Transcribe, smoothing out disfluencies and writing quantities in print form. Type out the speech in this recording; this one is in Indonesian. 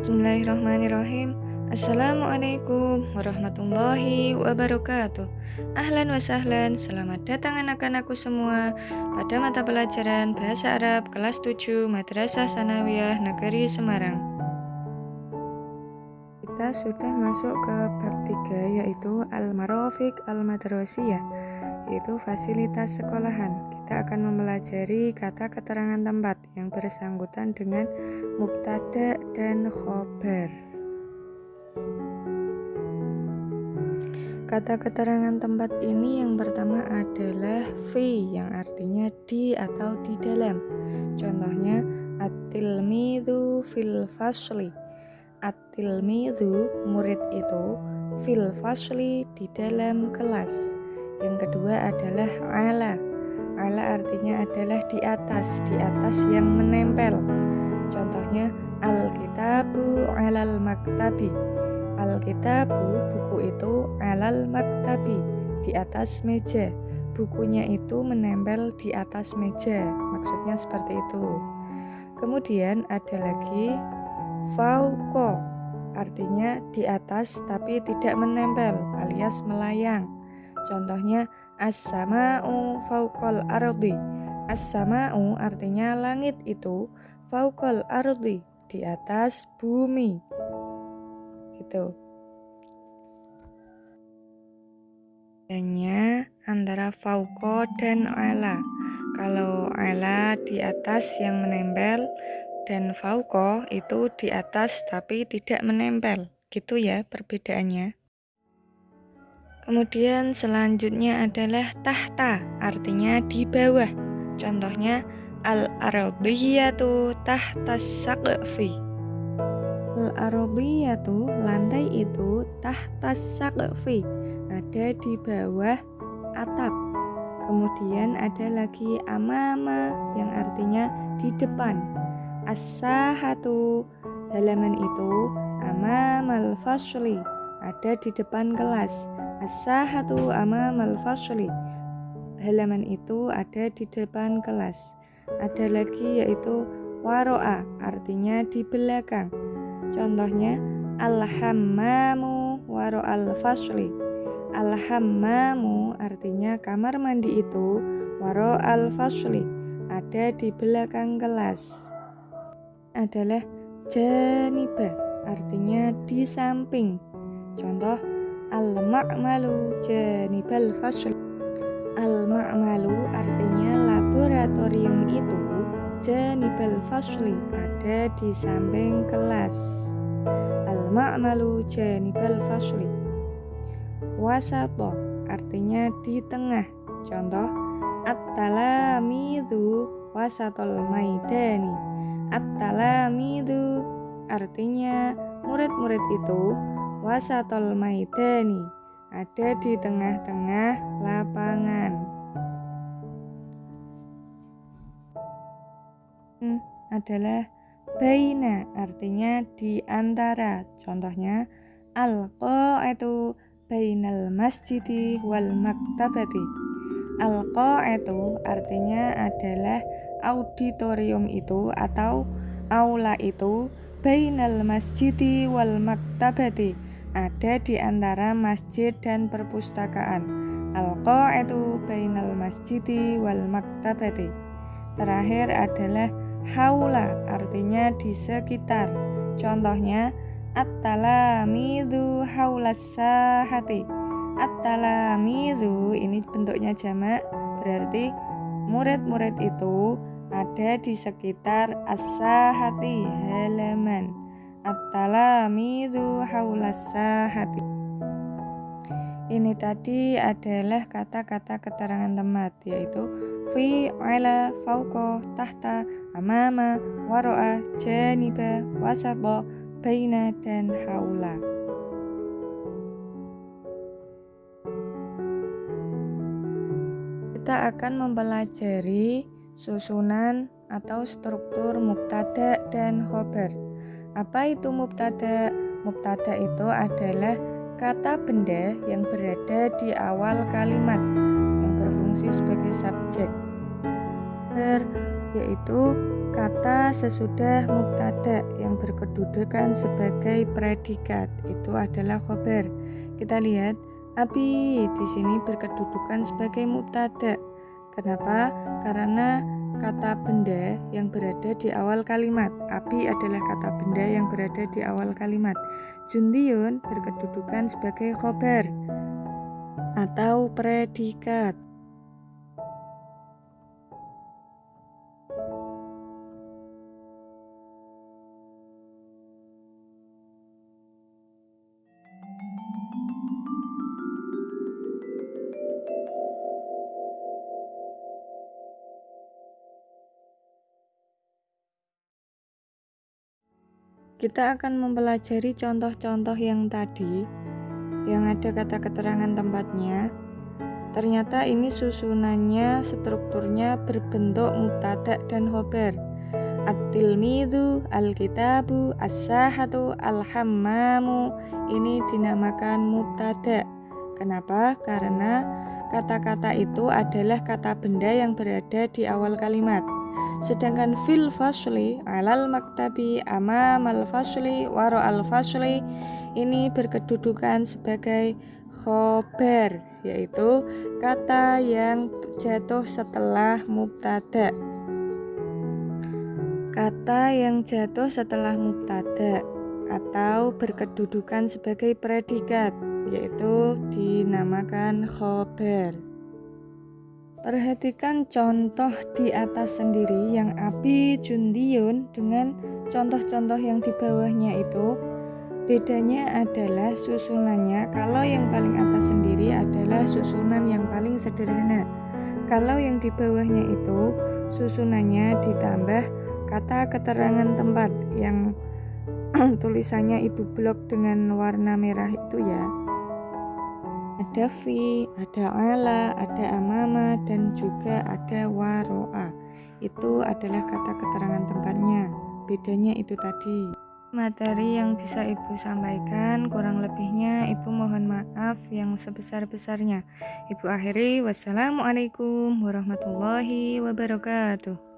Bismillahirrahmanirrahim. Assalamualaikum warahmatullahi wabarakatuh. Ahlan wa sahlan, selamat datang anak-anakku semua pada mata pelajaran Bahasa Arab kelas 7 Madrasah Sanawiyah Negeri Semarang. Kita sudah masuk ke bab 3 yaitu Al-Marafiq Al-Madrasiyah, yaitu fasilitas sekolahan. Kita akan mempelajari kata keterangan tempat yang bersangkutan dengan mubtada dan khobar. Kata keterangan tempat ini yang pertama adalah fi, yang artinya di atau di dalam. Contohnya at-tilmidhu fil fasli. At-tilmidhu, murid itu, fil fasli, di dalam kelas. Yang kedua adalah ala. Ala artinya adalah di atas yang menempel. Contohnya al-kitabu alal maktabi. Al-kitabu, buku itu, alal maktabi, di atas meja. Bukunya itu menempel di atas meja, maksudnya seperti itu. Kemudian ada lagi fauqa, artinya di atas tapi tidak menempel alias melayang. Contohnya as-sama'u fauqal ardi. As-sama'u artinya langit itu, fauqal ardi, di atas bumi. Gitu. Bedanya antara fauqa dan ala. Kalau ala di atas yang menempel dan fauqa itu di atas tapi tidak menempel. Gitu ya perbedaannya. Kemudian selanjutnya adalah tahta, artinya di bawah. Contohnya al-ardiyatu tahtas saqfi. Al-ardiyatu, lantai itu, tahtas saqfi, ada di bawah atap. Kemudian ada lagi amama, yang artinya di depan. As-sahatu, halaman itu, amamal fasli, ada di depan kelas. As-sahatu amamal fasli, halaman itu ada di depan kelas. Ada lagi yaitu waro'a, artinya di belakang. Contohnya al-hammamu waro'al fasli. Al-hammamu artinya kamar mandi itu, waro'al fasli, ada di belakang kelas. Adalah janiba, artinya di samping. Contoh al-ma'malu janibal fasli. Al-ma'malu artinya laboratorium itu, janibal fasli, ada di samping kelas. Al-ma'malu janibal fasli. Wasato artinya di tengah. Contoh at-talamidhu wasatol maidani. At-talamidhu artinya murid-murid itu, wasatol maidani, ada di tengah-tengah lapangan. Adalah baina, artinya di antara. Contohnya al-qa'atu bainal masjidi wal maktabati. Al-qa'atu artinya adalah auditorium itu atau aula itu, bainal masjidi wal maktabati, ada di antara masjid dan perpustakaan. Al-qa'atu bainal masjidi wal maktabati. Terakhir adalah haula, artinya di sekitar. Contohnya at-talamidhu haulas sahati. At-talamidhu ini bentuknya jamak, berarti murid-murid itu ada di sekitar as-sahati, halaman. At-talamidhu haulas sahati. Ini tadi adalah kata-kata keterangan tempat, yaitu fi, ala, fauqa, tahta, amama, waro'a, janiba, wasata, baina, dan haula. Kita akan mempelajari susunan atau struktur mubtada dan khobar. Apa itu mubtada? Mubtada itu adalah kata benda yang berada di awal kalimat yang berfungsi sebagai subjek, yaitu kata sesudah mubtada. mubtada yang berkedudukan sebagai predikat itu adalah khobar. Kita lihat abi di sini berkedudukan sebagai mubtada. Kenapa? Karena kata benda yang berada di awal kalimat. Abi adalah kata benda yang berada di awal kalimat. Jundiyun berkedudukan sebagai khobar atau predikat. Kita akan mempelajari contoh-contoh yang tadi, yang ada kata keterangan tempatnya. Ternyata ini susunannya, strukturnya berbentuk mubtada dan khobar. At-tilmidhu, al-kitabu, as-sahatu, al-hammamu. Ini dinamakan mubtada. Kenapa? Karena kata-kata itu adalah kata benda yang berada di awal kalimat. Sedangkan fil fasli, alal maktabi, amamal fasli, wara'al fasli, ini berkedudukan sebagai khobar, yaitu kata yang jatuh setelah mubtada. Kata yang jatuh setelah mubtada atau berkedudukan sebagai predikat, yaitu dinamakan khobar. Perhatikan contoh di atas sendiri yang abi jundiyun dengan contoh-contoh yang di bawahnya itu. Bedanya adalah susunannya. Kalau yang paling atas sendiri adalah susunan yang paling sederhana. Kalau yang di bawahnya itu susunannya ditambah kata keterangan tempat yang tulisannya ibu blok dengan warna merah itu ya. Ada fi, ada ala, ada amama, dan juga ada waro'a. Itu adalah kata keterangan tempatnya. Bedanya itu tadi. Materi yang bisa Ibu sampaikan, kurang lebihnya Ibu mohon maaf yang sebesar-besarnya. Ibu akhiri, wassalamualaikum warahmatullahi wabarakatuh.